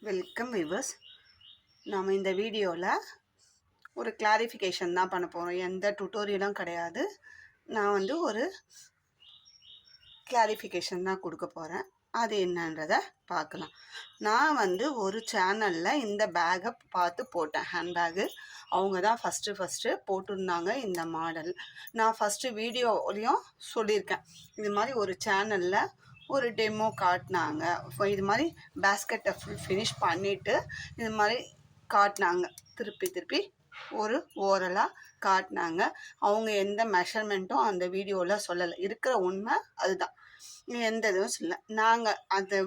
Welcome viewers. நாம் இந்த வீடியோவில் ஒரு கிளாரிஃபிகேஷன் தான் பண்ண போகிறோம். எந்த டுட்டோரியலும் கிடையாது. நான் ஒரு கிளாரிஃபிகேஷன் தான் கொடுக்க போகிறேன். அது என்னன்றதை பார்க்கலாம். நான் ஒரு சேனலில் இந்த பேக்கை பார்த்து போட்டேன். ஹேண்ட்பேக்கு அவங்க தான் ஃபஸ்ட்டு போட்டிருந்தாங்க இந்த மாடல். நான் ஃபஸ்ட்டு வீடியோலையும் சொல்லியிருக்கேன். இது மாதிரி ஒரு சேனலில் ஒரு டெமோ காட்டினாங்க. இது மாதிரி பேஸ்கெட்டை ஃபுல் ஃபினிஷ் பண்ணிவிட்டு இது மாதிரி காட்டினாங்க. திருப்பி ஒரு ஓரலாக காட்டினாங்க. அவங்க எந்த மெஷர்மெண்ட்டும் அந்த வீடியோவில் சொல்லலை. இருக்கிற உண்மை அதுதான். எந்த இதுவும் சொல்ல. நாங்கள் அது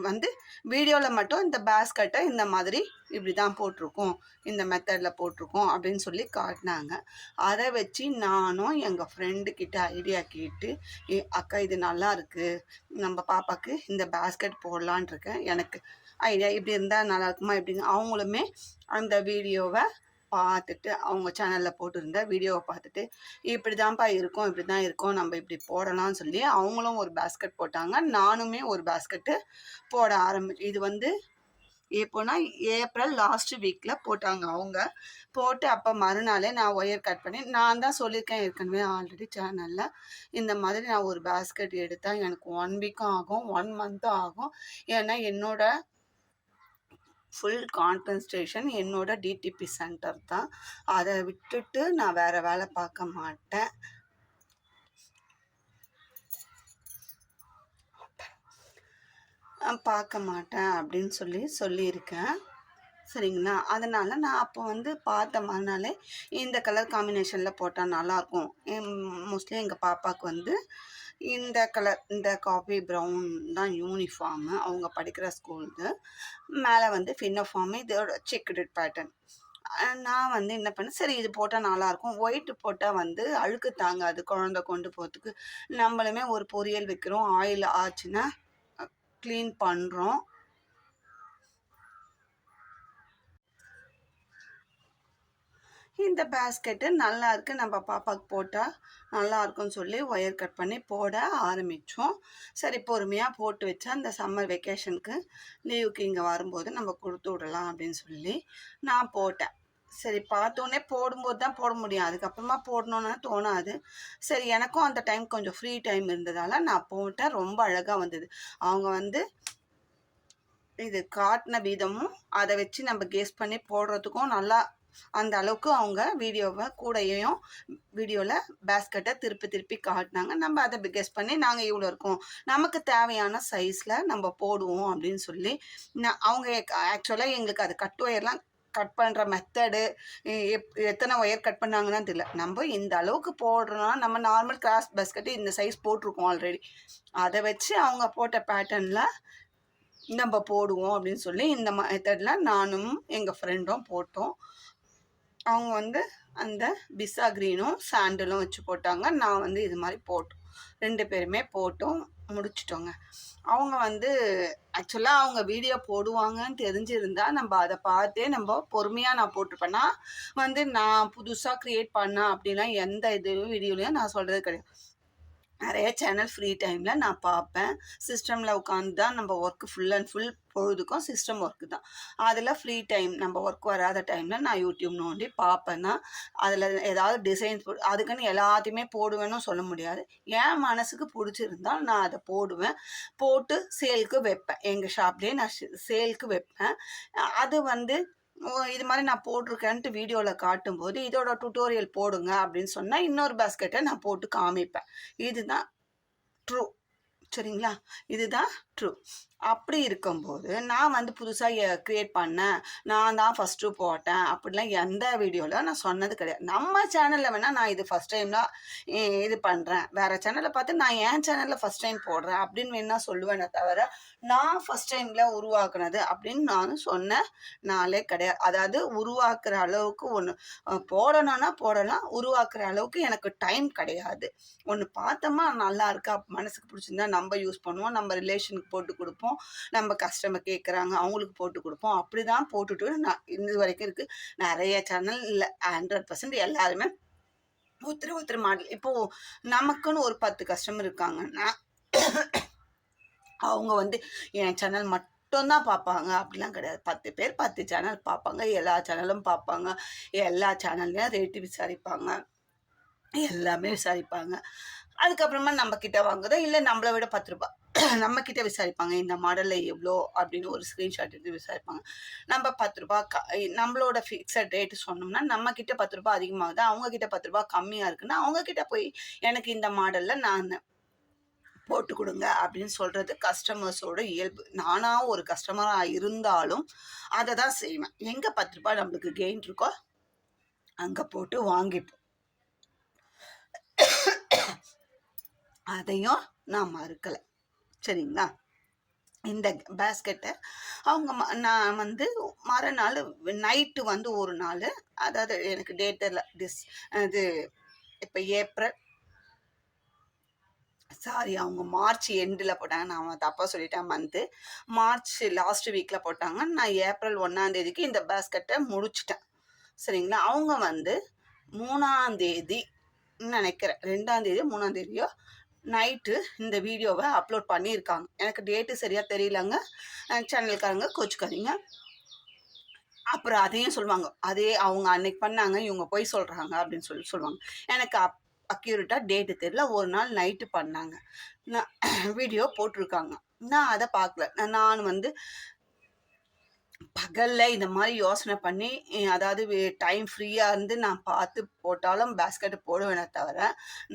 வீடியோவில் மட்டும் இந்த பேஸ்கெட்டை இந்த மாதிரி இப்படி தான் போட்டிருக்கோம், இந்த மெத்தடில் போட்டிருக்கோம் அப்படின்னு சொல்லி காட்டினாங்க. அதை வச்சு நானும் எங்கள் ஃப்ரெண்டுக்கிட்ட ஐடியா கேட்டு, அக்கா இது நல்லா இருக்குது, நம்ம பாப்பாவுக்கு இந்த பேஸ்கெட் போடலான் இருக்கேன், எனக்கு ஐடியா இப்படி இருந்தால் நல்லா இருக்குமா இப்படிங்க. அவங்களுமே அந்த வீடியோவை பார்த்துட்டு, அவங்க சேனலில் போட்டிருந்த வீடியோவை பார்த்துட்டு, இப்படி தான்ப்பா இருக்கும், இப்படி தான் இருக்கும், நம்ம இப்படி போடலாம்னு சொல்லி அவங்களும் ஒரு பேஸ்கெட் போட்டாங்க. நானுமே ஒரு பேஸ்கெட்டு போட இது எப்போனா ஏப்ரல் லாஸ்ட் வீக்கில் போட்டாங்க. அவங்க போட்டு அப்போ மறுநாளே நான் ஒயர் கட் பண்ணி, நான் தான் சொல்லியிருக்கேன் ஏற்கனவே ஆல்ரெடி சேனலில், இந்த மாதிரி நான் ஒரு பேஸ்கெட் எடுத்தால் எனக்கு 1 வீக்கும் ஆகும், 1 மந்த்தும் ஆகும். ஏன்னா என்னோட ஃபுல் கான்சன்ட்ரேஷன் என்னோட டிடிபி சென்டர் தான். அதை விட்டுட்டு நான் வேறு வேலை பார்க்க மாட்டேன். அப்படின்னு சொல்லியிருக்கேன். சரிங்களா? அதனால் நான் அப்போ பார்த்த மறுநாளே இந்த கலர் காம்பினேஷனில் போட்டால் நல்லாயிருக்கும். மோஸ்ட்லி எங்கள் பாப்பாவுக்கு இந்த கலர், இந்த காஃபி ப்ரௌன் தான் யூனிஃபார்மு, அவங்க படிக்கிற ஸ்கூலுக்கு. மேலே ஃபின்னோஃபார்மு, இதோட செக்குடு பேட்டர்ன். நான் என்ன பண்ணேன், சரி இது போட்டால் நல்லாயிருக்கும். ஒயிட்டு போட்டால் அழுக்கு தாங்காது குழந்தை கொண்டு போகிறதுக்கு. நம்மளுமே ஒரு பொரியல் வைக்கிறோம், ஆயில் ஆச்சுன்னா க்ளீன் பண்ணுறோம். இந்த பேஸ்கெட்டு நல்லா இருக்குது, நம்ம பாப்பாவுக்கு போட்டால் நல்லாயிருக்குன்னு சொல்லி ஒயர் கட் பண்ணி போட ஆரம்பித்தோம். சரி பொறுமையாக போட்டு வச்சா இந்த சம்மர் வெக்கேஷனுக்கு லீவுக்கு இங்கே வரும்போது நம்ம கொடுத்து விடலாம் அப்படின்னு சொல்லி நான் போட்டேன். சரி பார்த்தோன்னே போடும்போது தான் போட முடியும், அதுக்கப்புறமா போடணுன்னு தோணாது. சரி எனக்கும் அந்த டைம் கொஞ்சம் ஃப்ரீ டைம் இருந்ததால் நான் போட்டேன். ரொம்ப அழகாக வந்தது. அவங்க இது காட்டின விதமும் அதை வச்சு நம்ம கெஸ் பண்ணி போடுறதுக்கும் நல்லா, அந்த அளவுக்கு அவங்க வீடியோவில் பேஸ்கெட்டை திருப்பி காட்டினாங்க. நம்ம அதை கெஸ் பண்ணி நாங்கள் இவ்வளோ இருக்கோம், நமக்கு தேவையான சைஸில் நம்ம போடுவோம் அப்படின்னு சொல்லி அவங்க ஆக்சுவலாக எங்களுக்கு அது கட் ஒயர்லாம் கட் பண்ணுற மெத்தடு, எத்தனை ஒயர் கட் பண்ணாங்கன்னு தெரியல. நம்ம இந்த அளவுக்கு போடுறோம்னா நம்ம நார்மல் கிராஸ் பேஸ்கெட்டு இந்த சைஸ் போட்டிருக்கோம் ஆல்ரெடி. அதை வச்சு அவங்க போட்ட பேட்டர்னில் நம்ம போடுவோம் அப்படின்னு சொல்லி இந்த மெத்தடில் நானும் எங்கள் ஃப்ரெண்டும் போட்டோம். அவங்க அந்த பிசா க்ரீனும் சாண்டலும் வச்சு போட்டாங்க. நான் இது மாதிரி போட்டோம். 2 பேருமே போட்டோம், முடிச்சிட்டோங்க. அவங்க ஆக்சுவலாக அவங்க வீடியோ போடுவாங்கன்னு தெரிஞ்சிருந்தா நம்ம அதை பார்த்தே நம்ம பொறுமையாக நான் போட்டிருப்பேன்னா நான் புதுசாக க்ரியேட் பண்ணேன் அப்படிலாம் எந்த வீடியோலையும் நான் சொல்கிறது கிடையாது. நிறைய சேனல் ஃப்ரீ டைமில் நான் பார்ப்பேன். சிஸ்டமில் உட்காந்து தான் நம்ம ஒர்க்கு ஃபுல் அண்ட் ஃபுல் பொழுதுக்கும் சிஸ்டம் ஒர்க்கு தான். அதில் ஃப்ரீ டைம் நம்ம ஒர்க் வராத டைமில் நான் யூடியூப் நோண்டி பார்ப்பேன்னா அதில் ஏதாவது டிசைன்ஸ் அதுக்குன்னு எல்லாத்தையுமே போடுவேன்னு சொல்ல முடியாது. என் மனசுக்கு பிடிச்சிருந்தால் நான் அதை போடுவேன். போட்டு சேலுக்கு வைப்பேன். எங்கள் ஷாப்லேயே நான் சேலுக்கு வைப்பேன். அது இது மாதிரி நான் போட்டிருக்கேன்ட்டு வீடியோவில் காட்டும்போது இதோட டுட்டோரியல் போடுங்க அப்படின்னு சொன்னால் இன்னொரு பேஸ்கெட்டை நான் போட்டு காமிப்பேன். இதுதான் ட்ரூ. சரிங்களா? இதுதான் ட்ரூ. அப்படி இருக்கும்போது நான் புதுசாக க்ரியேட் பண்ணேன், நான் தான் ஃபஸ்ட்டு போட்டேன் அப்படிலாம் எந்த வீடியோவில் நான் சொன்னது கிடையாது. நம்ம சேனலில் வேணால் நான் இது ஃபஸ்ட் டைம்லாம் இது பண்ணுறேன், வேறு சேனலில் பார்த்து நான் என் சேனலில் ஃபஸ்ட் டைம் போடுறேன் அப்படின்னு வேணால் சொல்லுவேனே தவிர நான் ஃபஸ்ட் டைமில் உருவாக்குனது அப்படின்னு நான் சொன்ன நாளே கிடையாது. அதாவது உருவாக்குற அளவுக்கு ஒன்று போடணும்னா போடலாம், உருவாக்குற அளவுக்கு எனக்கு டைம் கிடையாது. ஒன்று பார்த்தோமா நல்லா இருக்கா, மனசுக்கு பிடிச்சிருந்தா நம்ம யூஸ் பண்ணுவோம், நம்ம ரிலேஷனுக்கு போட்டு கொடுப்போம், நம்ம கஸ்டமர் கேட்குறாங்க அவங்களுக்கு போட்டு கொடுப்போம். அப்படி தான் போட்டுட்டு நான் இது வரைக்கும் இருக்குது. நிறைய சேனல் இல்லை, 100% எல்லாருமே ஒருத்தர் மாடல். இப்போது நமக்குன்னு ஒரு 10 கஸ்டமர் இருக்காங்கன்னா அவங்க என் சேனல் மட்டும் தான் பார்ப்பாங்க அப்படிலாம் கிடையாது. 10 பேர் 10 சேனல் பார்ப்பாங்க. எல்லா சேனலும் பார்ப்பாங்க. எல்லா சேனல்லையும் ரேட்டு விசாரிப்பாங்க. எல்லாமே விசாரிப்பாங்க. அதுக்கப்புறமா நம்ம கிட்ட வாங்குறதோ, இல்ல நம்மள விட ரூ. 10 நம்ம கிட்ட விசாரிப்பாங்க. இந்த மாடல்ல எவ்வளோ அப்படின்னு ஒரு ஸ்கிரீன்ஷாட் எடுத்து விசாரிப்பாங்க. நம்ம ரூ. 10 நம்மளோட ஃபிக்ஸட் ரேட் சொன்னோம்னா, நம்ம கிட்ட ரூ. 10 அதிகமாகுது, அவங்க கிட்ட ரூ. 10 கம்மியா இருக்குன்னா, அவங்க கிட்ட போய் எனக்கு இந்த மாடல்ல நான் போட்டு குடுங்க அப்படின்னு சொல்றது கஸ்டமர்ஸோட இயல்பு. நானா ஒரு கஸ்டமரா இருந்தாலும் அத தான் செய்வேன். எங்க ரூ. 10 நம்மளுக்கு கெயின் இருக்கோ, அங்க போட்டு வாங்கிப்போம். அதையும் நான் மறுக்கல. சரிங்களா? இந்த பேஸ்கெட்ட அவங்க நான் வந்து மறுநாள் நைட்டு வந்து ஒரு நாள், அதாவது எனக்கு டேட் இல்ல. இது இப்ப ஏப்ரல் அவங்க மார்ச் எண்டுல போட்டாங்க. நான் தப்பா சொல்லிட்டேன் மந்த்து. மார்ச் லாஸ்ட் வீக்ல போட்டாங்க. நான் ஏப்ரல் 1ஆம் தேதிக்கு இந்த பேஸ்கெட்ட முடிச்சுட்டேன். சரிங்களா? அவங்க வந்து 3ஆம் தேதி நினைக்கிறேன். 2ஆம் தேதியோ 3ஆம் தேதியோ நைட்டு இந்த வீடியோவை அப்லோட் பண்ணியிருக்காங்க. எனக்கு டேட்டு சரியா தெரியலங்க. சேனல்காரங்க கோச்சுக்காதீங்க. அப்புறம் அதையும் சொல்லுவாங்க. அதே அவங்க அன்னைக்கு பண்ணாங்க, இவங்க பொய் சொல்றாங்க அப்படின்னு சொல்லுவாங்க. எனக்கு அக்யூரேட்டா டேட்டு தெரியல. ஒரு நாள் நைட்டு பண்ணாங்க. நான் வீடியோ போட்டிருக்காங்க. நான் அத பார்க்கல. நான் வந்து பகல்ல இந்த மாரி யோசனை பண்ணி, அதாவது டைம் ஃப்ரீயா இருந்து நான் பார்த்து போட்டாலும் பேஸ்கெட் போடுவேனே தவிர,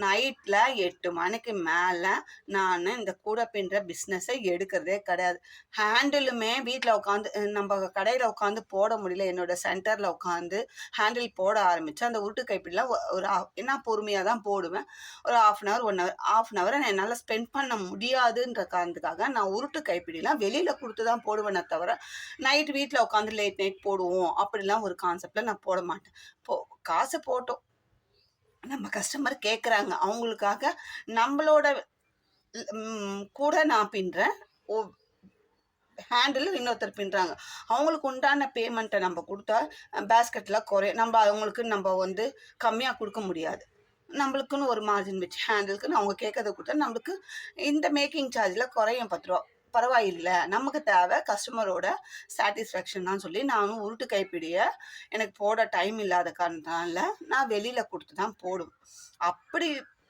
நைட்ல 8 மணிக்கு மேல நானு இந்த கூடை பின்ற பிசினஸ எடுக்கிறதே கிடையாது. ஹேண்டிலுமே வீட்ல உட்காந்து நம்ப கடையில உட்காந்து போட முடியல. என்னோட சென்டர்ல உட்காந்து ஹேண்டில் போட ஆரம்பிச்சேன். அந்த உருட்டு கைப்பிடிலாம் ஒரு நான் பொறுமையா தான் போடுவேன். ஒரு 1/2 அன் ஹவர், 1 ஹவர், 1/2 அன் ஹவர என்னால ஸ்பெண்ட் பண்ண முடியாதுன்ற காரணத்துக்காக, நான் உருட்டு கைப்பிடிலாம் வெளியில குடுத்து தான் போடுவேனே தவிர, நைட் வீட்ல உட்காந்து லேட் நைட் போடுவோம் அப்படிலாம் ஒரு கான்செப்ட்ல நான் போட மாட்டேன். காசு போட்டோம். நம்ம கஸ்டமர் கேட்குறாங்க. அவங்களுக்காக நம்மளோட கூட நான் பின்றேன். ஒ ஹேண்டில் இன்னொருத்தர் பின்றாங்க. அவங்களுக்கு உண்டான பேமெண்ட்ட நம்ம குடுத்தா பேஸ்கெட்ல குறையும். அவங்களுக்கு வந்து கம்மியா குடுக்க முடியாது. நம்மளுக்குன்னு ஒரு மார்ஜின் வச்சு ஹேண்டிலுக்குன்னு அவங்க கேட்கறத குடுத்தா நம்மளுக்கு இந்த மேக்கிங் சார்ஜ்ல குறையும் ரூ. 10. பரவாயில்ல. நமக்கு தேவை கஸ்டமரோட சாட்டிஸ்ஃபேக்ஷன் தான் சொல்லி நானும் உருட்டு கைப்பிடிய எனக்கு போட டைம் இல்லாத காரணத்தினால நான் வெளியில குடுத்து தான் போடுவேன். அப்படி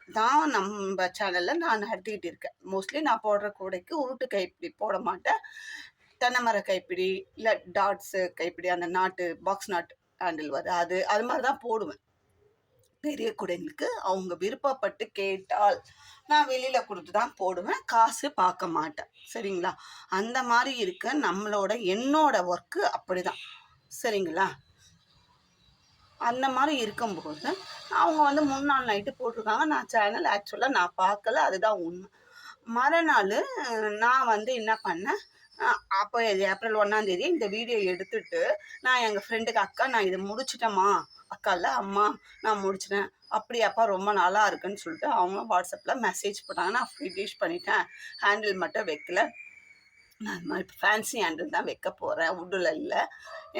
தான் நம்ம சேனல்ல நான் நடத்திக்கிட்டு இருக்கேன். மோஸ்ட்லி நான் போடுற கூடைக்கு உருட்டு கைப்பிடி போட மாட்டேன். தென்னைமர கைப்பிடி, இல்ல டாட்ஸு கைப்பிடி, அந்த நாட்டு பாக்ஸ் நாட் ஹேண்டில் வருது. அது மாரி தான் போடுவேன். பெரிய குடைங்களுக்கு அவங்க விருப்பப்பட்டு கேட்டால் நான் வெளியில குடுத்து தான் போடுவேன். காசு பார்க்க மாட்டேன். சரிங்களா? அந்த மாரி இருக்க என்னோட ஒர்க்கு அப்படிதான். சரிங்களா? அந்த மாரி இருக்கும்போது, அவங்க வந்து முன்னாள் நைட்டு போட்டிருக்காங்க. நான் சேனல் ஆக்சுவலா நான் பார்க்கல. அதுதான் உண்மை. மறுநாளு நான் வந்து என்ன பண்ணேன், அப்போ ஏப்ரல் 1ஆம் தேதி இந்த வீடியோ எடுத்துட்டு, நான் எங்க ஃப்ரெண்டுக்கு, "அக்கா நான் இத முடிச்சுட்டேன்ம்மா." அக்கா இல்ல, "அம்மா நான் முடிச்சுட்டேன்." "அப்படியாப்பா ரொம்ப நல்லா இருக்குன்னு" சொல்லிட்டு அவங்க வாட்ஸ்அப்ல மெசேஜ் போட்டாங்க. நான் ஃபினிஷ் பண்ணிட்டேன். ஹேண்டில் மட்டும் வைக்கல. நான் இது மாரி ஃபேன்சி ஹேண்டில் தான் வைக்க போறேன். வுட்டுல இல்ல.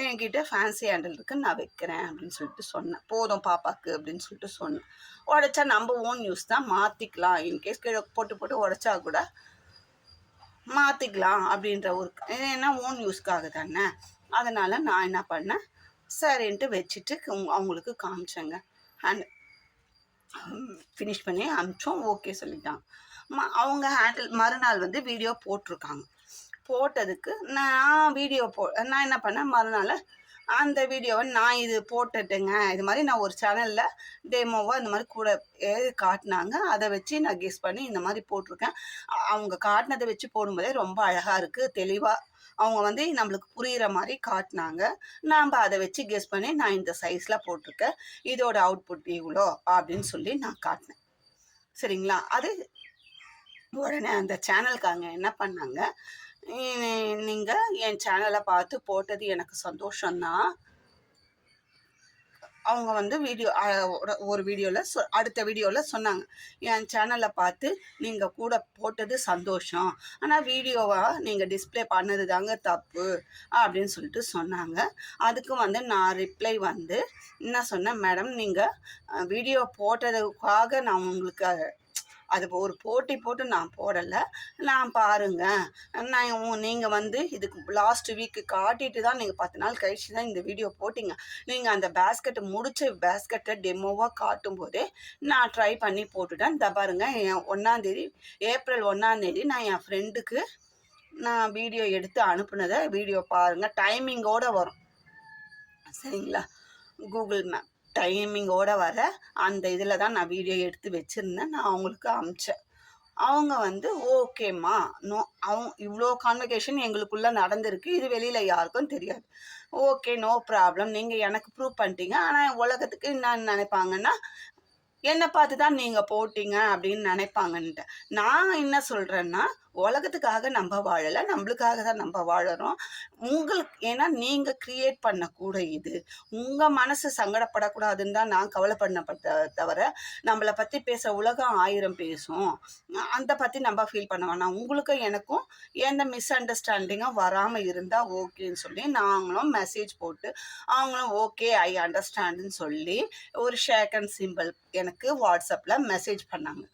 என்கிட்ட ஃபேன்சி ஹேண்டில் இருக்கு. நான் வைக்கிறேன் அப்படின்னு சொல்லிட்டு சொன்னேன். "போதும் பாப்பாக்கு" அப்படின்னு சொல்லிட்டு சொன்னேன். உடைச்சா நம்ம ஓன் யூஸ் தான், மாத்திக்கலாம். இன்கேஸ் கீழ போட்டு உடைச்சா கூட மாத்திக்கலாம் அப்படின்ற ஒரு ஏன்னா ஓன் யூஸ்க்காக தானே. அதனால நான் என்ன பண்ணேன், சரின்ட்டு வச்சுட்டு அவங்களுக்கு காமிச்சேங்க. அண்ட் ஃபினிஷ் பண்ணி அனுப்பிச்சோம். ஓகே சொல்லிட்டாங்க. அவங்க ஹேண்டில் மறுநாள் வந்து வீடியோ போட்டிருக்காங்க. போட்டதுக்கு நான் என்ன பண்ணேன், மறுநாள் அந்த வீடியோவை நான் இது போட்டுட்டேங்க. இது மாதிரி நான் ஒரு சேனல்ல டெமோவா இந்த மாதிரி கூட காட்டினாங்க. அதை வச்சு நான் கெஸ் பண்ணி இந்த மாதிரி போட்டிருக்கேன். அவங்க காட்டினதை வச்சு போடும்போதே ரொம்ப அழகா இருக்கு. தெளிவா அவங்க வந்து நம்மளுக்கு புரியிற மாதிரி காட்டினாங்க. நாம் அதை வச்சு கெஸ் பண்ணி நான் இந்த சைஸ்ல போட்டிருக்கேன். இதோட அவுட்புட் இவ்வளோ அப்படின்னு சொல்லி நான் காட்டினேன். சரிங்களா? அது உடனே அந்த சேனல்காரங்க என்ன பண்ணாங்க, நீங்க என் சேனலை பார்த்து போட்டது எனக்கு சந்தோஷம் தான். அவங்க வந்து ஒரு வீடியோல அடுத்த வீடியோல சொன்னாங்க, என் சேனலை பார்த்து நீங்க கூட போட்டது சந்தோஷம். ஆனா வீடியோவா நீங்க டிஸ்ப்ளே பண்ணது தாங்க தப்பு அப்படின்னு சொல்லிட்டு சொன்னாங்க. அதுக்கு வந்து நான் ரிப்ளை வந்து என்ன சொன்னேன், மேடம் நீங்க வீடியோ போட்டதுக்காக நான் உங்களுக்கு அது ஒரு போட்டி போட்டு நான் போடலை. நான் பாருங்க, நீங்கள் வந்து இதுக்கு லாஸ்ட் வீக்கு காட்டிட்டு தான் நீங்கள் 10 நாள் கழிச்சு தான் இந்த வீடியோ போட்டிங்க. நீங்கள் அந்த பேஸ்கெட்டை முடிச்ச பேஸ்கெட்டை டெமோவாக காட்டும்போதே நான் ட்ரை பண்ணி போட்டுட்டேன். இந்த பாருங்க, ஏப்ரல் 1ஆம் தேதி நான் என் ஃப்ரெண்டுக்கு நான் வீடியோ எடுத்து அனுப்புனதை வீடியோ பாருங்கள். டைமிங்கோடு வரும், சரிங்களா? கூகுள் மேப் டைமிங்கோடு வர அந்த இதில் தான் நான் வீடியோ எடுத்து வச்சுருந்தேன். நான் அவங்களுக்கு அனுப்பிச்சேன். அவங்க வந்து ஓகேம்மா, நோ, இவ்வளோ கான்வர்சேஷன் எங்களுக்குள்ளே நடந்திருக்கு, இது வெளியில் யாருக்கும் தெரியாது. ஓகே, நோ ப்ராப்ளம், நீங்கள் எனக்கு ப்ரூவ் பண்ணிட்டீங்க. ஆனால் உலகத்துக்கு என்ன நினைப்பாங்கன்னா, என்னை பார்த்து தான் நீங்கள் போட்டீங்க அப்படின்னு நினைப்பாங்கன்ட்டு. நான் என்ன சொல்கிறேன்னா, உலகத்துக்காக நம்ம வாழலை, நம்மளுக்காக தான் நம்ம வாழறோம். ஏன்னா நீங்கள் க்ரியேட் பண்ணக்கூட இது உங்கள் மனசு சங்கடப்படக்கூடாதுன்னு தான் நான் தவிர, நம்மளை பற்றி பேச உலகம் 1000 பேசும், அந்த பற்றி நம்ம ஃபீல் பண்ண வேணாம். உங்களுக்கும் எனக்கும் எந்த மிஸ் அண்டர்ஸ்டாண்டிங்கும் வராமல் இருந்தால் ஓகேன்னு சொல்லி நாங்களும் மெசேஜ் போட்டு, அவங்களும் ஓகே ஐ அண்டர்ஸ்டாண்டுன்னு சொல்லி ஒரு ஷேக் அண்ட் சிம்பிள் எனக்கு வாட்ஸ்அப்பில் மெசேஜ் பண்ணாங்க.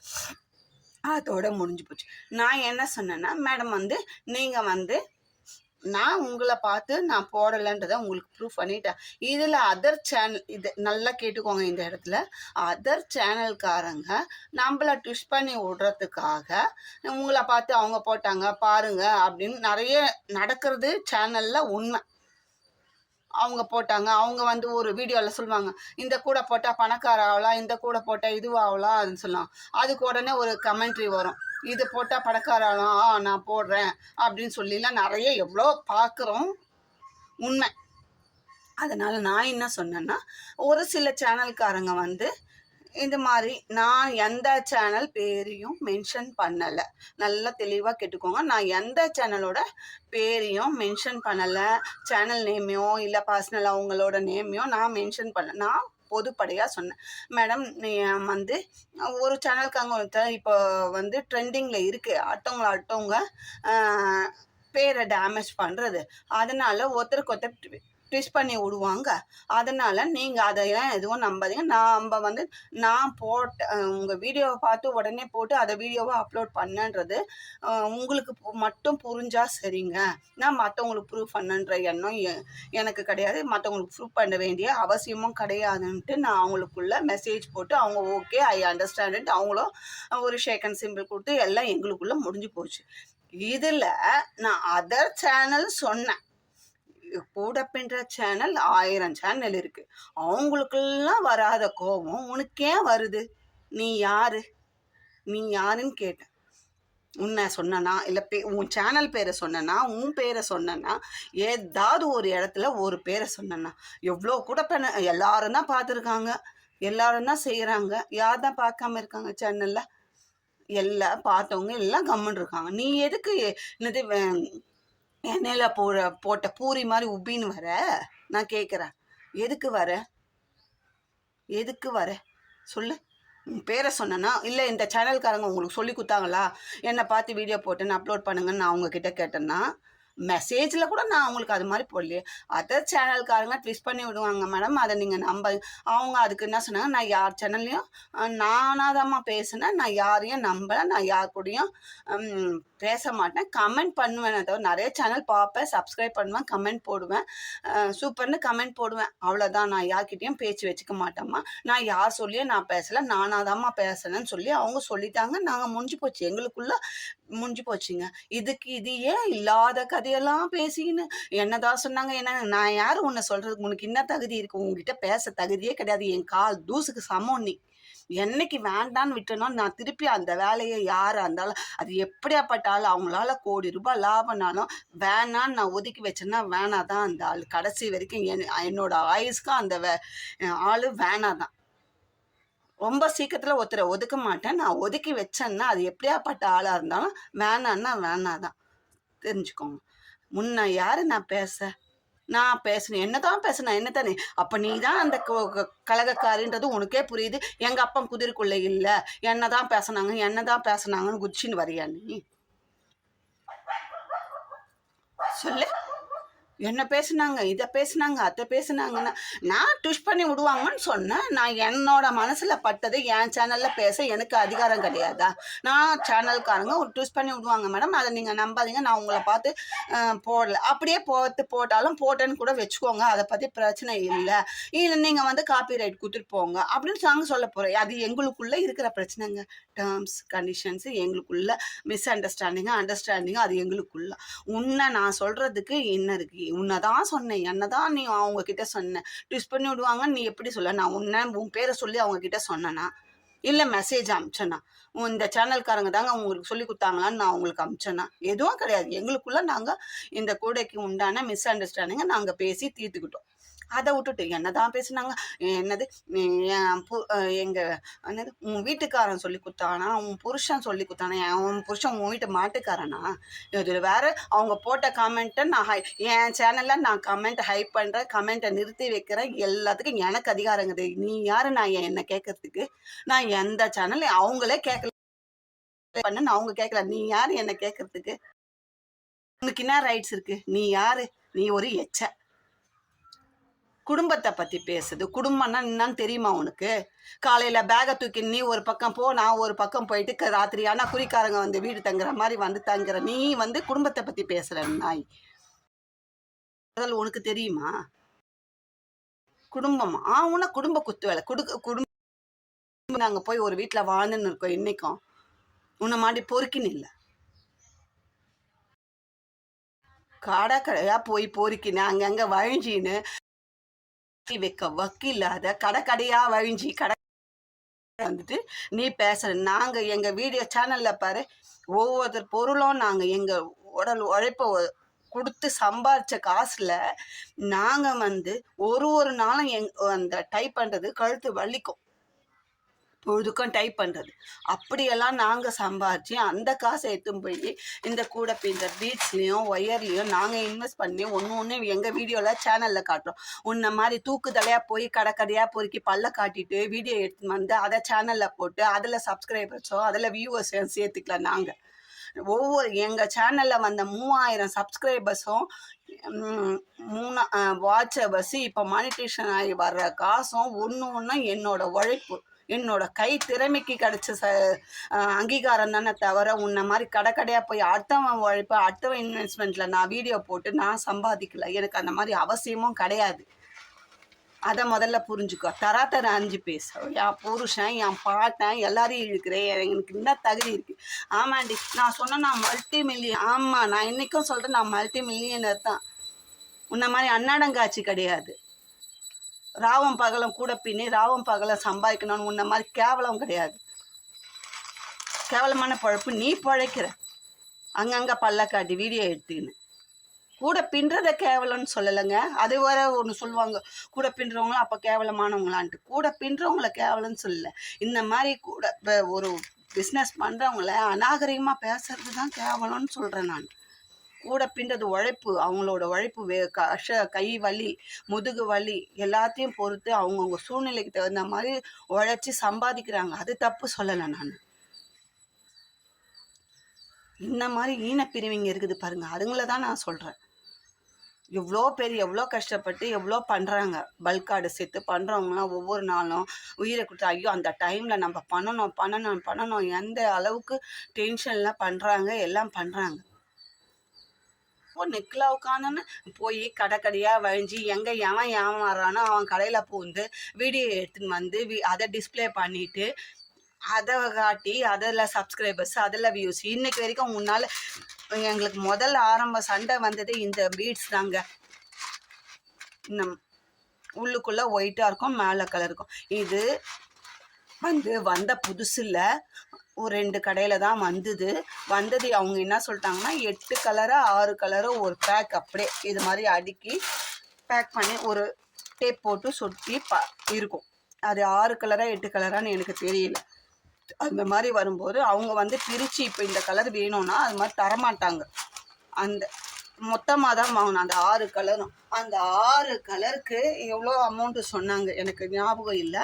அதோட முடிஞ்சு போச்சு. நான் என்ன சொன்னேன்னா, மேடம் வந்து நீங்கள் வந்து நான் உங்களை பார்த்து நான் போடலைன்றதை உங்களுக்கு ப்ரூஃப் பண்ணிட்டேன். இதில் அதர் சேனல், இது நல்லா கேட்டுக்கோங்க, இந்த இடத்துல அதர் சேனல்காரங்க நம்மளை ட்விஸ்ட் பண்ணி விடுறதுக்காக உங்களை பார்த்து அவங்க போட்டாங்க பாருங்க அப்படின்னு நிறைய நடக்கிறது சேனலில் உண்மை. அவங்க போட்டாங்க, அவங்க வந்து ஒரு வீடியோவில் சொல்லுவாங்க, இந்த கூட போட்டால் பணக்கார ஆகலாம், இந்த கூட போட்டால் இதுவாகலாம் அப்படின்னு சொல்லலாம். அதுக்கு உடனே ஒரு கமெண்ட்ரி வரும், இது போட்டால் பணக்கார ஆகலாம், நான் போடுறேன் அப்படின்னு சொல்லிலாம் நிறைய எவ்வளோ பார்க்குறோம், உண்மை. அதனால் நான் என்ன சொன்னேன்னா, ஒரு சில சேனல்காரங்க வந்து இந்த மாதிரி நான் எந்த சேனல் பேரையும் மென்ஷன் பண்ணலை. நல்லா தெளிவாக கேட்டுக்கோங்க, நான் எந்த சேனலோட பேரையும் மென்ஷன் பண்ணலை. சேனல் நேமையோ இல்லை பர்சனல் அவங்களோட நேமையோ நான் மென்ஷன் பண்ணல. நான் பொதுப்படையாக சொன்னேன், மேடம் நீ வந்து ஒரு சேனலுக்காங்க இப்போ வந்து ட்ரெண்டிங்கில் இருக்குது, அடுத்தவங்க பேரை டேமேஜ் பண்ணுறது. அதனால் ஒருத்தருக்கு ஒருத்தர் ட்விஸ்ட் பண்ணி விடுவாங்க. அதனால் நீங்கள் அதையெல்லாம் எதுவும் நம்பாதீங்க. நான் போட்ட உங்கள் வீடியோவை பார்த்து உடனே போட்டு அதை வீடியோவை அப்லோட் பண்ணன்றது உங்களுக்கு மட்டும் புரிஞ்சால் சரிங்க. நான் மற்றவங்களுக்கு ப்ரூவ் பண்ணன்ற எண்ணம் எனக்கு கிடையாது, மற்றவங்களுக்கு ப்ரூவ் பண்ண வேண்டிய அவசியமும் கிடையாதுன்ட்டு நான் அவங்களுக்குள்ள மெசேஜ் போட்டு அவங்க ஓகே ஐ அண்டர்ஸ்டாண்டுன்ட்டு அவங்களும் ஒரு ஷேக் அண்ட் சிம்பிள் கொடுத்து எல்லாம் எங்களுக்குள்ளே முடிஞ்சு போச்சு. இதில் நான் அதர் சேனல் சொன்னேன், கூட பின்ற சேனல் 1000 சேனல் இருக்கு, அவங்களுக்கெல்லாம் வராத கோபம் உனக்கு ஏன் வருது? நீ யாருன்னு கேட்டேன். உன்னை சொன்னா இல்லை உன் சேனல் பேரை சொன்னா, உன் பேரை சொன்னா, ஏதாவது ஒரு இடத்துல ஒரு பேரை சொன்னா, எவ்வளோ கூட எல்லாரும் தான் பார்த்துருக்காங்க, எல்லாரும் தான் செய்கிறாங்க, யார் தான் பார்க்காம இருக்காங்க? சேனலில் எல்லாம் பார்த்தவங்க எல்லாம் கம்முன்னு இருக்காங்க. நீ எதுக்கு என்னது எண்ணெயில் போட்ட பூரி மாதிரி உப்பின்னு வர? நான் கேட்குறேன், எதுக்கு வர சொல்லு. உன் பேரை சொன்னேன்னா, இல்லை இந்த சேனல்காரங்க உங்களுக்கு சொல்லி கொடுத்தாங்களா என்னை பார்த்து வீடியோ போட்டுன்னு அப்லோட் பண்ணுங்கன்னு நான் அவங்கக்கிட்ட கேட்டேன்னா, மெசேஜில் கூட நான் அவங்களுக்கு அது மாதிரி போடலையே. அதர் சேனல்காரங்க ட்விஸ்ட் பண்ணி விடுவாங்க மேடம், அதை நீங்கள் அவங்க அதுக்கு என்ன சொன்னாங்க, நான் யார் சேனல்லையும் நானாதாம்மா பேசினேன், நான் யாரையும் நம்பலை, நான் யார் கூடயும் பேச மாட்டேன், கமெண்ட் பண்ணுவேன். அதாவது நிறைய சேனல் பார்ப்பேன், சப்ஸ்கிரைப் பண்ணுவேன், கமெண்ட் போடுவேன், சூப்பர்னு கமெண்ட் போடுவேன், அவ்வளோதான். நான் யார்கிட்டையும் பேச்சு வச்சுக்க மாட்டேம்மா, நான் யார் சொல்லியும் நான் பேசலை, நானாதாம்மா பேசுனேன்னு சொல்லி அவங்க சொல்லிட்டாங்க. நாங்கள் முடிஞ்சு போச்சு, எங்களுக்குள்ள முடிஞ்சு போச்சுங்க. இதையே இல்லாத கதையெல்லாம் பேசிக்கின்னு என்னதான் சொன்னாங்க. நான் யார் உன்னை சொல்கிறதுக்கு? உனக்கு என்ன தகுதி இருக்குது? உங்ககிட்ட பேச தகுதியே கிடையாது. என் கால் தூசுக்கு சமம் நீ. என்னைக்கு வேண்டான்னு விட்டனோ நான் திருப்பி அந்த வேலையை யாராக இருந்தாலும், அது எப்படியாப்பட்டாலும், அவங்களால கோடி ரூபாய் லாபம்னாலும் வேணான்னு நான் ஒதுக்கி வச்சேன்னா வேணாதான் அந்த ஆள். கடைசி வரைக்கும் என்னோட ஆயுஸ்க்கும் அந்த ஆள் வேணாதான். ரொம்ப சீக்கிரத்தில் ஒருத்தரை ஒதுக்க மாட்டேன். நான் ஒதுக்கி வச்சேன்னா அது எப்படியாப்பட்ட ஆளாக இருந்தாலும் வேணான்னா வேணாதான், தெரிஞ்சுக்கோங்க. முன்ன யார் நான் பேசணும், என்னதான் பேசணும், என்னத்தானே? அப்போ நீ தான் அந்த கலகக்காரின்றது உனக்கே புரியுது. எங்கள் அப்பா குதிரைக்குள்ளே இல்லை, என்னதான் பேசினாங்கன்னு குச்சின்னு வரியா நீ? சொல்லு. என்ன பேசுனாங்க, இதை பேசுனாங்க, அதை பேசுனாங்கன்னா நான் ட்விஸ்ட் பண்ணி விடுவாங்கன்னு சொன்னேன். நான் என்னோட மனசில் பட்டது என் சேனலில் பேச எனக்கு அதிகாரம் கிடையாதா? நான் சேனல்காரங்க ஒரு ட்விஸ்ட் பண்ணி விடுவாங்க மேடம், அதை நீங்கள் நம்பாதீங்க, நான் உங்களை பார்த்து போடல. அப்படியே போட்டாலும் போட்டேன்னு கூட வச்சுக்கோங்க, அதை பற்றி பிரச்சனை இல்லை. இல்லை நீங்கள் வந்து காப்பி ரைட் கொடுத்துட்டு போங்க அப்படின்னு நாங்கள் சொல்ல போகிறோம். அது எங்களுக்குள்ளே இருக்கிற பிரச்சனைங்க. டேர்ம்ஸ் கண்டிஷன்ஸு எங்களுக்குள்ள மிஸ் அண்டர்ஸ்டாண்டிங்கு அது எங்களுக்குள்ள. உன்னை நான் சொல்கிறதுக்கு என்ன இருக்குது? உன்னை தான் சொன்னேன், என்ன தான் நீ அவங்கக்கிட்ட சொன்னேன். ட்விஸ்ட் பண்ணி விடுவாங்கன்னு நீ எப்படி சொல்ல? நான் உன் பேரை சொல்லி அவங்கக்கிட்ட சொன்னேன்னா, இல்லை மெசேஜ் அனுப்பிச்சேன்னா, இந்த சேனல்காரங்க தாங்க உங்களுக்கு சொல்லி கொடுத்தாங்களான்னு நான் உங்களுக்கு அனுப்பிச்சேன்னா, எதுவும் கிடையாது. எங்களுக்குள்ளே நாங்கள் இந்த கூடைக்கு உண்டான மிஸ் அண்டர்ஸ்டாண்டிங்கை நாங்கள் பேசி தீர்த்துக்கிட்டோம். அதை விட்டுட்டு என்னதான் பேசுனாங்க, என்னது என்னது உன் வீட்டுக்காரன் சொல்லி கொடுத்தானா, உன் புருஷன் சொல்லி கொடுத்தானா, உன் புருஷன் உன் வீட்டு மாட்டுக்காரனா? இது வேற. அவங்க போட்ட கமெண்ட்டை நான் என் சேனலில் நான் கமெண்ட் ஹைப் பண்ணுறேன், கமெண்ட்டை நிறுத்தி வைக்கிறேன், எல்லாத்துக்கும் எனக்கு அதிகாரங்குது. நீ யார் நான் என்னை கேட்கறதுக்கு? நான் எந்த சேனல் அவங்களே கேட்கல பண்ணு, அவங்க கேட்கல. நீ யார் என்னை கேட்கறதுக்கு? உனக்கு என்ன ரைட்ஸ் இருக்கு? நீ யாரு? நீ ஒரு எச்ச. குடும்பத்தை பற்றி பேசுது. குடும்பம்னா என்னன்னு தெரியுமா உனக்கு? காலையில் பேகை தூக்கி நீ ஒரு பக்கம் போ, நான் ஒரு பக்கம் போயிட்டு ராத்திரி ஆனால் குறிக்காரங்க வந்து வீடு தங்குற மாதிரி வந்து தங்குற நீ வந்து குடும்பத்தை பற்றி பேசுகிற நாய். அதில் உனக்கு தெரியுமா? குடும்பமா? உன குடும்ப குத்து வேலை குடும்பம். நாங்கள் போய் ஒரு வீட்டில் வாழ்ந்துன்னு இருக்கோம் இன்னைக்கும். உன்னை மாதிரி பொறுக்கின்னு இல்லை. கடை கடையாக போய் பொறுக்கின்னு அங்கங்கே வழிஞ்சின்னு வைக்க வக்கில்லாத கடையா வழிஞ்சி கடை வந்துட்டு நீ பேசுற. நாங்க எங்க வீடியோ சேனல்ல பாரு, ஒவ்வொரு பொருளும் நாங்க எங்க உடல் உழைப்ப கொடுத்து சம்பாதிச்ச காசுல நாங்க வந்து ஒரு நாளும் அந்த டைப் பண்றது கழுத்து வலிக்கும், பொழுதுக்கும் டைப் பண்ணுறது. அப்படியெல்லாம் நாங்கள் சம்பாதிச்சு அந்த காசை எடுத்துன்னு போய் இந்த கூட பின்ன பீட்ஸ்லேயும் ஒயர்லேயும் நாங்கள் இன்வெஸ்ட் பண்ணி ஒன்று எங்கள் வீடியோவில் சேனலில் காட்டுறோம். உன்ன மாதிரி தூக்குதலையாக போய் கடையாக பொறுக்கி பல்ல காட்டிட்டு வீடியோ எடுத்துன்னு வந்து அதை சேனலில் போட்டு அதில் சப்ஸ்கிரைபர்ஸோ அதில் வியூவர்ஸையும் சேர்த்துக்கலாம். நாங்கள் எங்கள் சேனலில் வந்த 3000 சப்ஸ்கிரைபர்ஸும் வாட்சவர்ஸு இப்போ மானிட்டேஷன் ஆகி வர்ற காசும் ஒன்று என்னோட உழைப்பு, என்னோட கை திறமைக்கு கிடைச்ச அங்கீகாரம் தானே தவிர உன்ன மாதிரி கடையாக போய் அடுத்தவன் உழைப்பு அடுத்தவன் இன்வெஸ்ட்மெண்ட்டில் நான் வீடியோ போட்டு நான் சம்பாதிக்கல. எனக்கு அந்த மாதிரி அவசியமும் கிடையாது. அதை முதல்ல புரிஞ்சுக்கோ. தராத்தர 5 பேச என் புருஷன் என் பாட்டன் எல்லாரையும் இழுக்கிறேன், எனக்கு என்ன தகுதி இருக்குது? ஆமாண்டி நான் சொன்னேன் நான் மல்டி மில்லியன். ஆமாம், நான் இன்றைக்கும் சொல்கிறேன் நான் மல்டி மில்லியனர் தான். உன்ன மாதிரி அன்னாடங்காட்சி கிடையாது. ராவம் பகலம் கூட பின்னி ராவம் பகலம் சம்பாதிக்கணும்னு உன்ன மாதிரி கேவலம் கிடையாது. கேவலமான பழப்பு நீ பழைக்கிற. அங்கங்கே பல்ல காட்டி வீடியோ எடுத்துக்கின்னு கூட பின்றத கேவலம்னு சொல்லலைங்க. அது வர ஒன்று சொல்லுவாங்க, கூட பின்றவங்களும் அப்போ கேவலமானவங்களான்ட்டு. கூட பின்றவங்கள கேவலம்னு சொல்லலை. இந்த மாதிரி கூட ஒரு பிஸ்னஸ் பண்ணுறவங்கள அநாகரிகமாக பேசுறது தான் கேவலம்னு சொல்கிறேன் நான். கூட பின்றது உழைப்பு, அவங்களோட உழைப்பு கை வலி முதுகு வலி எல்லாத்தையும் பொறுத்து அவங்கவுங்க சூழ்நிலைக்கு தகுந்த மாதிரி உழைச்சி சம்பாதிக்கிறாங்க. அது தப்பு சொல்லலை நான். இந்த மாதிரி ஈனப்பிரிவிங்க இருக்குது பாருங்க, அதுங்கள தான் நான் சொல்கிறேன். எவ்வளோ கஷ்டப்பட்டு எவ்வளோ பண்ணுறாங்க. பல்க் கார்டு சேர்த்து பண்ணுறவங்களாம் ஒவ்வொரு நாளும் உயிரை கொடுத்து ஐயோ அந்த டைமில் நம்ம பண்ணணும் எந்த அளவுக்கு டென்ஷன்லாம் பண்ணுறாங்க, எல்லாம் பண்ணுறாங்க. நெக்கில் உட்காந்துன்னு போய் கடையாக வழிஞ்சி எங்கே எவன் ஏமாறானோ அவன் கடையில் பூந்து வீடியோ எடுத்துன்னு வந்து அதை டிஸ்பிளே பண்ணிவிட்டு அதை காட்டி அதில் சப்ஸ்கிரைபர்ஸ் அதில் வியூஸ். இன்னைக்கு வரைக்கும் முன்னால் எங்களுக்கு முதல்ல ஆரம்ப சண்டை வந்தது இந்த பீட்ஸ் தாங்க. உள்ளுக்குள்ளே ஒயிட்டாக இருக்கும், மேலே கலர் இருக்கும். இது வந்த புதுசில் ஒரு 2 கடையில் தான் வந்தது. அவங்க என்ன சொல்லிட்டாங்கன்னா 8 கலரோ 6 கலரோ ஒரு பேக் அப்படியே இது மாதிரி அடுக்கி பேக் பண்ணி ஒரு டேப் போட்டு சுற்றி இருக்கும். அது 6 கலரா 8 கலரான்னு எனக்கு தெரியல. அந்த மாதிரி வரும்போது அவங்க பிரித்து இப்போ இந்த கலர் வேணும்னா அது மாதிரி தரமாட்டாங்க. அந்த மொத்தமா தான் வாங்குனோம் அந்த 6 கலரும். அந்த 6 கலருக்கு எவ்வளோ அமௌண்ட்டு சொன்னாங்க. எனக்கு ஞாபகம் இல்ல.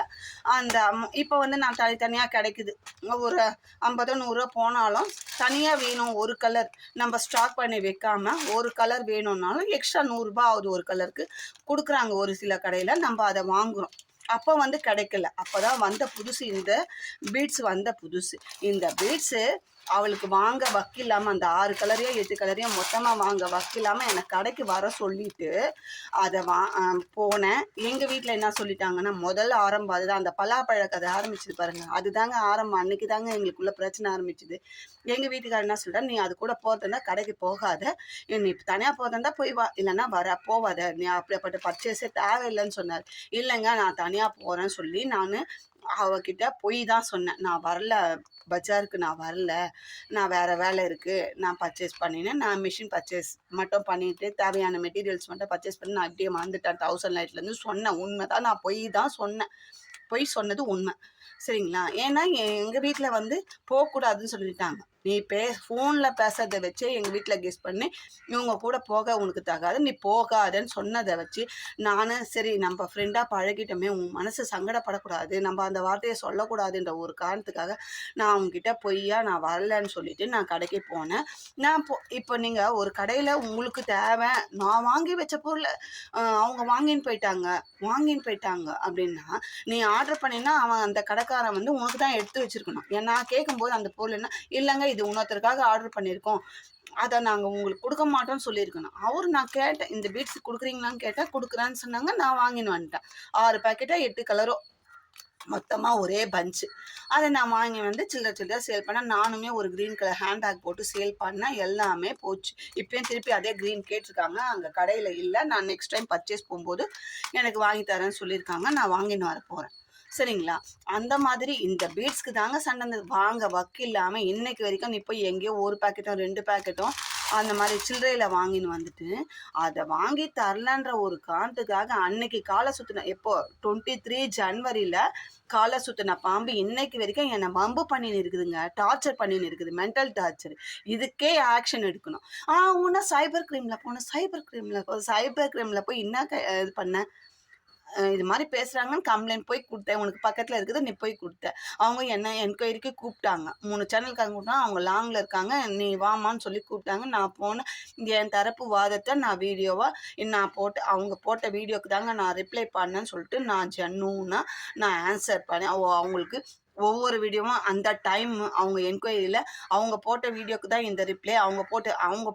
அந்த இப்போ வந்து நான் தனித்தனியா கிடைக்குது. ஒரு 50 100 போனாலும் தனியா வேணும் ஒரு கலர். நம்ம ஸ்டாக் பண்ணி வைக்காம ஒரு கலர் வேணும்னாலும் எக்ஸ்ட்ரா ரூ. 100 ஆகுது ஒரு கலருக்கு. குடுக்குறாங்க ஒரு சில கடையில. நம்ம அத வாங்குறோம். அப்போ வந்து கிடைக்கல. அப்பதான் வந்த புதுசு இந்த பீட்ஸ் வந்த புதுசு. இந்த பீட்ஸு அவளுக்கு வாங்க வக்கில்லாம அந்த 6 கலரையோ 8 கலரையோ மொத்தமா வாங்க வக்கில்லாம எனக்கு கடைக்கு வர சொல்லிட்டு அத போனேன். எங்க வீட்ல என்ன சொல்லிட்டாங்கன்னா, முதல் ஆரம்பம் அதுதான். அந்த பலாப்பழ கதை ஆரம்பிச்சது பாருங்க. அதுதாங்க ஆரம்பம். அன்னைக்கு தாங்க எங்களுக்குள்ள பிரச்சனை ஆரம்பிச்சது. எங்க வீட்டுக்காரர் என்ன சொல்லிட்டாரு, "நீ அது கூட போறதா இருந்தா கடைக்கு போகாத. நீ தனியா போறதா இருந்தா போய் வா. இல்லன்னா போவாத. நீ அப்படியாப்பட்ட பர்ச்சேஸே தேவையில்லன்னு" சொன்னாரு. இல்லங்க நான் தனியா போறேன்னு சொல்லி நானு அவகிட்ட பொய் தான் சொன்னேன். "நான் வரல. பஜாருக்கு நான் வரல. நான் வேற வேலை இருக்கு. நான் பர்ச்சேஸ் பண்ணினேன். நான் மிஷின் பர்ச்சேஸ் மட்டும் பண்ணிட்டு தேவையான மெட்டீரியல்ஸ் மட்டும் பர்ச்சேஸ் பண்ணி நான் இப்படியே வந்துட்டேன் 1000 லைட்லேருந்து" சொன்னேன். உண்மைதான். நான் பொய் தான் சொன்னேன். பொய் சொன்னது உண்மை. சரிங்களா? ஏன்னா எங்க வீட்ல வந்து போக்கூடாதுன்னு சொல்லிட்டாங்க. நீ ஃபோன்ல பேசுறத வச்சே எங்க வீட்ல கெஸ் பண்ணி, இவங்க கூட போக உனக்கு தகாது. நீ போகாதன்னு சொன்னத வச்சு, நானு சரி நம்ம ஃப்ரெண்டா பழகிட்டோமே, உன் மனசு சங்கடப்படக்கூடாது. நம்ம அந்த வார்த்தைய சொல்லக்கூடாதுன்ற ஒரு காரணத்துக்காக, நான் அவங்ககிட்ட பொய்யா நான் வரலன்னு சொல்லிட்டு நான் கடைக்கு போனேன். நான் இப்போ நீங்க ஒரு கடையில உங்களுக்கு தேவை, நான் வாங்கி வச்ச பொருள அவங்க வாங்கின்னு போயிட்டாங்க அப்படின்னா, நீ ஆர்டர் பண்ணினா அவன் அந்த கடைக்காரன் வந்து உனக்கு தான் எடுத்து வச்சிருக்கணும். ஏன்னா கேட்கும்போது அந்த பொருள் என்ன, இல்லங்க இது இன்னொருத்தருக்காக ஆர்டர் பண்ணியிருக்கோம். அத நாங்க உங்களுக்கு குடுக்க மாட்டோம்னு சொல்லியிருக்கணும். நான் கேட்டேன். இந்த பீட்ஸ் குடுக்குறீங்களான்னு கேட்டேன். குடுக்குறேன்னு சொன்னாங்க. நான் வாங்கின்னு வந்துட்டேன். 6 பாக்கெட்டா 8 கலரோ மொத்தமா ஒரே பஞ்ச். அத நான் வாங்கி வந்து சில்லற சில்லறையா சேல் பண்ணேன். நானுமே ஒரு கிரீன் கலர் ஹேண்ட் பேக் போட்டு சேல் பண்ணேன். எல்லாமே போச்சு. இப்பயும் திருப்பி அதே கிரீன் கேட்டிருக்காங்க. அங்க கடையில இல்ல. நான் நெக்ஸ்ட் டைம் பர்ச்சேஸ் போம்போது எனக்கு வாங்கி தரேன்னு சொல்லியிருக்காங்க. நான் வாங்கின்னு வரப்போறேன். சரிங்களா? அந்த மாதிரி இந்த பீட்ஸ்க்கு தாங்க சண்டை வந்தது. வாங்க வக்கில்லாம இன்னைக்கு வரைக்கும் நீ போய் எங்கேயோ 1 பாக்கெட்டும் 2 பாக்கெட்டும் அந்த மாரி சில்லறையில வாங்கின்னு வந்துட்டு, அத வாங்கி தரலன்ற ஒரு காரணத்துக்காக அன்னைக்கு கால சுத்துன எப்போ 23 ஜனவரில கால சுத்துன பாம்பு இன்னைக்கு வரைக்கும் என்ன வம்பு பண்ணின்னு இருக்குதுங்க. டார்ச்சர் பண்ணின்னு இருக்குது. Mental torture. இதுக்கே ஆக்ஷன் எடுக்கணும். உன்ன சைபர் கிரைம்ல போனேன். சைபர் கிரைம்ல போய் என்ன இது பண்ண? இது மாரி பேசுறாங்கன்னு கம்ப்ளைண்ட் போய் குடுத்தேன். உனக்கு பக்கத்துல இருக்குது நீ போய் குடுத்த. அவங்க என்ன என்கொயரிக்கு கூப்பிட்டாங்க. 3 சேனல்காரங்க கூப்பிட்டாங்க. அவங்க லாங்ல இருக்காங்க. நீ வாம்மான்னு சொல்லி கூப்பிட்டாங்க. நான் போனேன். என் தரப்பு வாதத்த நான் வீடியோவா அவங்க போட்ட வீடியோக்கு தாங்க நான் ரிப்ளை பண்ணேன்னு சொல்லிட்டு நான் ஜென்யூனா நான் ஆன்சர் பண்ணேன். அவங்களுக்கு ஒவ்வொரு வீடியோவும் அந்த டைம் அவங்க என்கொயரியில அவங்க போட்ட வீடியோக்கு தான் இந்த ரிப்ளை. அவங்க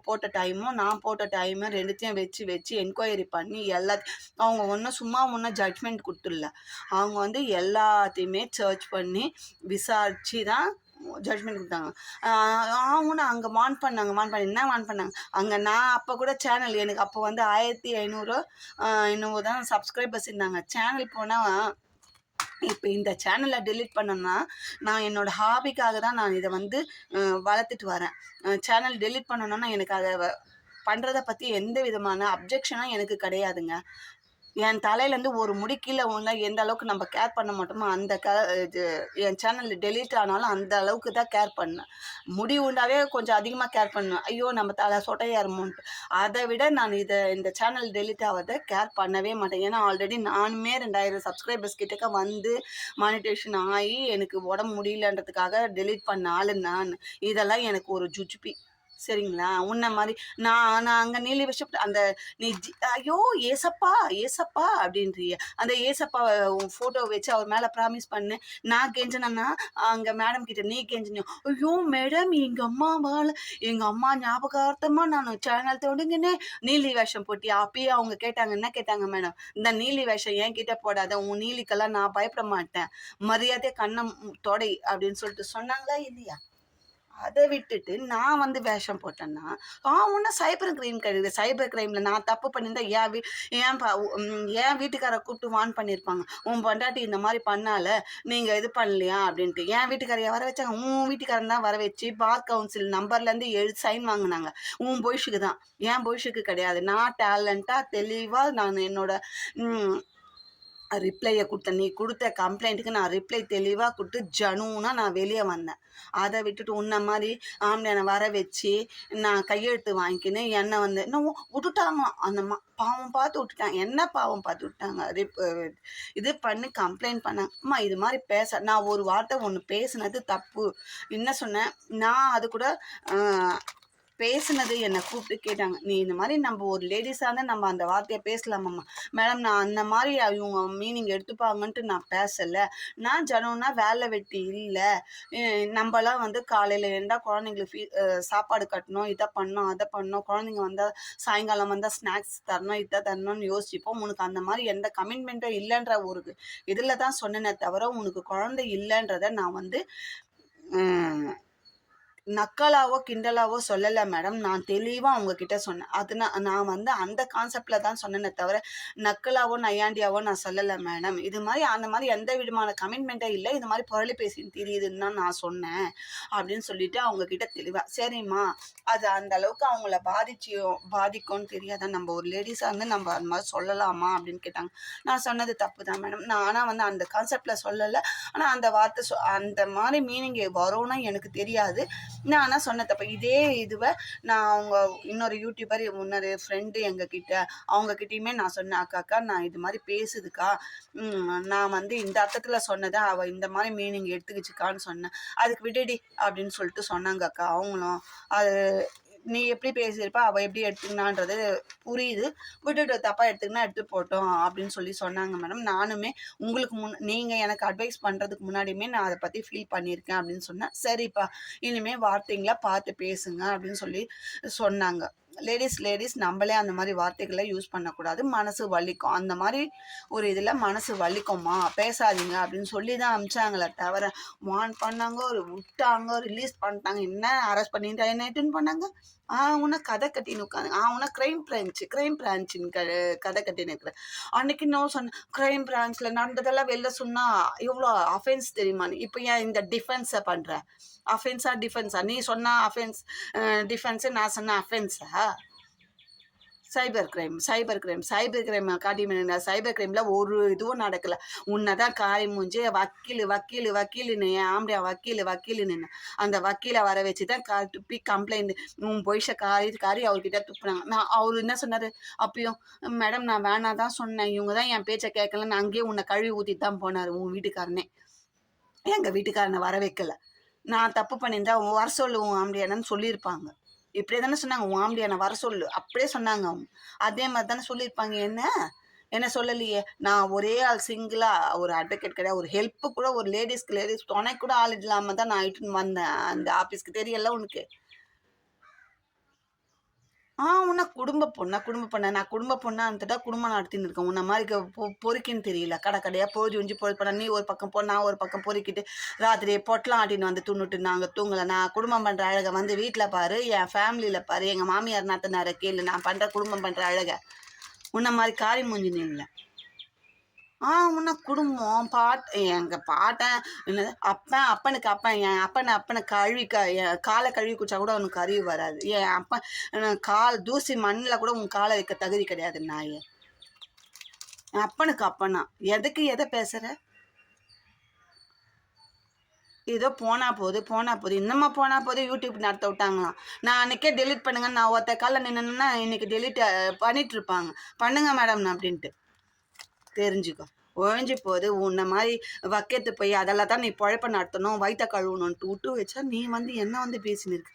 போட்ட டைமும், நான் போட்ட டைமு 2த்தையும் வச்சு என்கொயரி பண்ணி அவங்க ஒண்ணும் ஜட்ஜ்மெண்ட் குடுத்துடல. அவங்க வந்து எல்லாத்தையுமே சர்ச் பண்ணி விசாரிச்சு தான் ஜட்ஜ்மெண்ட் குடுத்தாங்க. அவங்களும் அங்க வார்ன் பண்ணி என்ன வார்ன் பண்ணாங்க? அங்க நான் அப்ப கூட சேனல் எனக்கு அப்போ வந்து 1500 என்னவோ தான் சப்ஸ்கிரைபர்ஸ் இருந்தாங்க. சேனல் போனா இப்ப இந்த சேனல டெலீட் பண்ணேன்னா, நான் என்னோட ஹாபிக்காக தான் நான் இத வந்து வளர்த்துட்டு வரேன். சேனல் டெலீட் பண்ணணும்னா எனக்கு அத பண்றத பத்தி எந்த விதமான அப்ஜெக்ஷனும் எனக்கு கிடையாதுங்க. என் தலையிலேருந்து ஒரு முடி கீழ விழுந்தா எந்த அளவுக்கு நம்ம கேர் பண்ண மாட்டோமோ, அந்த இது என் சேனல் டெலீட் ஆனாலும் அந்த அளவுக்கு தான் கேர் பண்ணேன். முடி விழுந்தாவே கொஞ்சம் அதிகமா கேர் பண்ணுவேன். ஐயோ! நம்ம தல சொட்டையாயிருமோன்ட்டு. அத விட நான் இந்த சேனல் டெலீட் ஆவத கேர் பண்ணவே மாட்டேன். ஏன்னா, ஆல்ரெடி நானுமே 2000 சப்ஸ்கிரைபர்ஸ் கிட்டக்க வந்து மானிட்டேஷன் ஆயி, எனக்கு உடம்பு முடியலன்றதுக்காக டெலீட் பண்ண ஆளு நானு. இதெல்லாம் எனக்கு ஒரு ஜுஜுபி. சரிங்களா? உன்ன மாரி நான் அங்க நீலி விஷப் அந்த நீ ஐயோ! ஏசப்பா, ஏசப்பா அப்படின்றியே. அந்த ஏசப்பா ஃபோட்டோ வச்சு அவர் மேல ப்ராமிஸ் பண்ணு. நான் கெஞ்சினேன்னா, அங்க மேடம் கிட்ட நீ கெஞ்சினியோ, ஐயோ! மேடம் எங்க அம்மா ஞாபகார்த்தமா நானு சேனல் தொடங்கினே, நீலி வேஷம் போட்டியா? அப்பயே அவங்க கேட்டாங்க. என்ன கேட்டாங்க மேடம்? இந்த நீலி வேஷம் என்கிட்ட போடாத. உன் நீலிக்கெல்லாம் நான் பயப்பட மாட்டேன். மரியாதையா கண்ண தொடை அப்படின்னு சொல்லிட்டு சொன்னாங்களா இல்லையா? அத விட்டுட்டு நான் வந்து வேஷம் போட்டேன்னா, உன்ன சைபர் கிரைம்ல நான் தப்பு பண்ணியிருந்தா என் வீட்டுக்கார கூப்பிட்டு வார்ன் பண்ணியிருப்பாங்க. உன் பொண்டாட்டி இந்த மாரி பண்ணால, நீங்க இது பண்ணலையா? அப்படின்ட்டு. என் வீட்டுக்காரரையா வர வச்சாங்க? உன் வீட்டுக்காரன் தான் வர வச்சு, பார் கவுன்சில் நம்பர்லேருந்து எழுதி சைன் வாங்குனாங்க. உன் புருஷுக்கு தான். என் புருஷுக்கு கிடையாது. நான் டேலண்டா தெளிவா நான் என்னோட ம் ரிப்ளையை கொடுத்தேன். நீ கொடுத்த கம்ப்ளைண்ட்டுக்கு நான் ரிப்ளை தெளிவாக கொடுத்து ஜனுன்னா நான் வெளியே வந்தேன். அதை விட்டுட்டு உன்ன மாதிரி ஆம்பளையான வர வச்சு நான் கையெழுத்து வாங்கிக்கின்னு என்னை வந்து இன்னும் விட்டுட்டாங்க. அந்த பாவம் பார்த்து விட்டுட்டாங்க. என்ன பாவம் பார்த்து விட்டாங்க? இது பண்ணி கம்ப்ளைண்ட் பண்ணாங்க. அம்மா இது மாதிரி நான் ஒரு வார்த்தை ஒன்று பேசுனது தப்பு. என்ன சொன்னேன் நான் அது கூட பேசுனது என்னை கூப்பிட்டு கேட்டாங்க. நீ இந்த மாதிரி நம்ம ஒரு லேடிஸாக இருந்தால் நம்ம அந்த வார்த்தையை பேசலாமாம்மா? மேடம் நான் அந்த மாதிரி இவங்க மீனிங் எடுத்துப்பாங்கன்ட்டு நான் பேசலை. நான் ஜனம்னா வேலை வெட்டி இல்லை. நம்மலாம் வந்து காலையில் இருந்தால் குழந்தைங்களுக்கு சாப்பாடு கட்டணும், இதை பண்ணணும், அதை பண்ணணும். குழந்தைங்க வந்தால் சாயங்காலம் வந்தால் ஸ்நாக்ஸ் தரணும், இதை தரணும்னு யோசிப்போம். உனக்கு அந்த மாதிரி எந்த கமிட்மெண்ட்டும் இல்லைன்ற ஒரு இதில் தான் சொன்னேனே தவிர உனக்கு குழந்தை இல்லைன்றதை நான் வந்து நக்கலாவோ கிண்டலாவோ சொல்லலை மேடம். நான் தெளிவாக உங்ககிட்ட சொன்னேன். அது நான் வந்து அந்த கான்செப்டில் தான் சொன்னேனே தவிர நக்கலாவோ நையாண்டியாவோ நான் சொல்லலை மேடம். இது மாதிரி அந்த மாதிரி எந்த விதமான கமிட்மெண்ட்டே இல்லை. இது மாதிரி புரளி பேசின்னு தெரியுதுன்னு தான் நான் சொன்னேன் அப்படின்னு சொல்லிட்டு அவங்கக்கிட்ட தெளிவாக சரிம்மா அது அந்த அளவுக்கு அவங்கள பாதிக்கும்னு தெரியாதா? நம்ம ஒரு லேடிஸாக இருந்து நம்ம அந்த மாதிரி சொல்லலாமா அப்படின்னு கேட்டாங்க. நான் சொன்னது தப்பு தான் மேடம். நான் ஆனால் வந்து அந்த கான்செப்டில் சொல்லலை. ஆனால் அந்த வார்த்தை அந்த மாதிரி மீனிங் வரும்னு எனக்கு தெரியாது. நான் ஆனால் சொன்ன தப்ப இதே இதுவை நான் அவங்க இன்னொரு யூடியூபர் இன்னொரு ஃப்ரெண்டு எங்ககிட்ட அவங்கக்கிட்டையுமே நான் சொன்னேன். அக்கா நான் இது மாதிரி பேசுதுக்கா, நான் வந்து இந்த அர்த்தத்தில் சொன்னதை அவள் இந்த மாதிரி மீனிங் எடுத்துக்கிச்சுக்கான்னு சொன்னேன். அதுக்கு விடுடி அப்படின்னு சொல்லிட்டு சொன்னாங்க அக்கா. அவங்களும் அது நீ எப்படி பேசியிருப்பா அவள் எப்படி எடுத்துக்கினான்றது புரியுது, விட்டுட்டு தப்பாக எடுத்துக்கினா எடுத்து போட்டோம் அப்படின்னு சொன்னாங்க மேடம். நானுமே உங்களுக்கு நீங்கள் எனக்கு அட்வைஸ் பண்ணுறதுக்கு முன்னாடியுமே நான் அதை பற்றி ஃபீல் பண்ணியிருக்கேன் அப்படின்னு சொன்னேன். சரிப்பா இனிமேல் வார்த்தைங்களா பார்த்து பேசுங்க அப்படின்னு சொன்னாங்க. லேடிஸ் நம்மளே அந்த மாதிரி வார்த்தைகளை யூஸ் பண்ணக்கூடாது. மனசு வலிக்கும். அந்த மாதிரி ஒரு இதில் மனசு வலிக்கும்மா பேசாதீங்க அப்படின்னு சொல்லி தான் அனுப்பிச்சாங்களே தவிர வார்ன் பண்ணாங்க, ஒரு விட்டாங்க, ரிலீஸ் பண்ணிட்டாங்க. என்ன அரெஸ்ட் பண்ணிட்டு என்னட்டுன்னு பண்ணாங்க. உன்னை கதை கட்டின்னு உட்காந்து உன்னை க்ரைம் பிரான்ச்சின்னு கதை கட்டின்னு இருக்கிறேன். அன்னைக்கு இன்னும் சொன்னேன் க்ரைம் பிரான்ச்சில் நடந்ததெல்லாம் வெளில சொன்னால் எவ்வளோ அஃபென்ஸ் தெரியுமா? இப்போ ஏன் இந்த டிஃபென்ஸை பண்ணுற? டிஃபென்ஸா? நீ சொன்னா டிஃபென்ஸு, நான் சொன்ன அஃபென்ஸா? சைபர் கிரைம் காட்டி சைபர் கிரைமில் ஒரு இதுவும் நடக்கலை. உன்னை தான் காரி மூஞ்சி வக்கீலுன்னு ஆம்படியா வக்கீலுன்னு அந்த வக்கீலை வர வச்சு தான் துப்பி கம்ப்ளைண்ட் உன் பொய்ஷை காரி அவர்கிட்ட துப்புனாங்க. நான் அவர் என்ன சொன்னார் அப்பயும்? மேடம் நான் வேணாம் தான் சொன்னேன், இவங்க தான் என் பேச்சை கேட்கலன்னு அங்கேயே உன்னை கழுவி ஊற்றிட்டு தான் போனார் உன் வீட்டுக்காரனே. எங்கள் வீட்டுக்காரனை வர வைக்கலை. நான் தப்பு பண்ணியிருந்தா வர சொல்லு உன் ஆம்படியானன்னு சொல்லியிருப்பாங்க. இப்படியே தானே சொன்னாங்க, உன் ஆம்படியான வர சொல்லு அப்படியே சொன்னாங்க அவங்க. அதே மாதிரி தானே சொல்லியிருப்பாங்க. என்ன சொல்லலையே. நான் ஒரே ஆள் சிங்கிளாக ஒரு அட்வொகேட் கிடையாது, ஒரு ஹெல்ப்பு கூட ஒரு லேடிஸ் துணை கூட ஆள் இல்லாமல் தான் நான் இட்டுன்னு வந்தேன் அந்த ஆஃபீஸ்க்கு. தெரியல உனக்கு? உன்ன குடும்ப பொண்ணா நான் குடும்ப பொண்ணா இருந்துட்டா குடும்பம் நடத்தின்னு இருக்கேன். உன்ன மாதிரி பொறுக்கின்னு தெரியல. கடையாக பொழுது உஞ்சி பொழுது நீ ஒரு பக்கம் போ, நான் ஒரு பக்கம் பொறுக்கிட்டு ராத்திரி பொட்டலாம் ஆட்டின்னு வந்து துண்ணுட்டு நாங்கள் தூங்கலை. நான் குடும்பம் பண்ணுற அழகை வந்து வீட்டில் பாரு, என் ஃபேமிலியில் பாரு, எங்கள் மாமியார் நாத்தனாரை கேளு, நான் பண்ணுற குடும்பம் பண்ணுற அழகை. உன்ன மாதிரி காரி மூஞ்சின்னு இல்லை. உன்ன குடும்பம் எங்கள் பாட்டன் என்னது அப்பனுக்கு அப்பன் என் அப்பனை கழுவி காலை கழுவி குடிச்சா கூட அவனுக்கு அறிவு வராது. என் அப்பன் தூசி மண்ணில் கூட உன் காலை வைக்க தகுதி கிடையாது நாயே. என் அப்பனுக்கு அப்பனா எதுக்கு எதை பேசுகிற? ஏதோ போனா போகுது இன்னமா போனா போது யூடியூப் நடத்த விட்டாங்களாம். நான் அன்றைக்கே டெலிட் பண்ணுங்க, நான் ஒருத்த காலில் நின்றுன்னா இன்னைக்கு டெலிட் பண்ணிட்டு இருப்பாங்க. பண்ணுங்க மேடம் அப்படின்ட்டு தெரிஞ்சுக்கோ. ஒழிஞ்சு போகுது. உன்ன மாதிரி வக்கத்து போய் அதெல்லாம் தான் நீ பழப்ப நடத்தணும், வயிற்ற கழுவணும்ன்ட்டு விட்டு வச்சா நீ வந்து என்ன வந்து பேசின்னு இருக்க?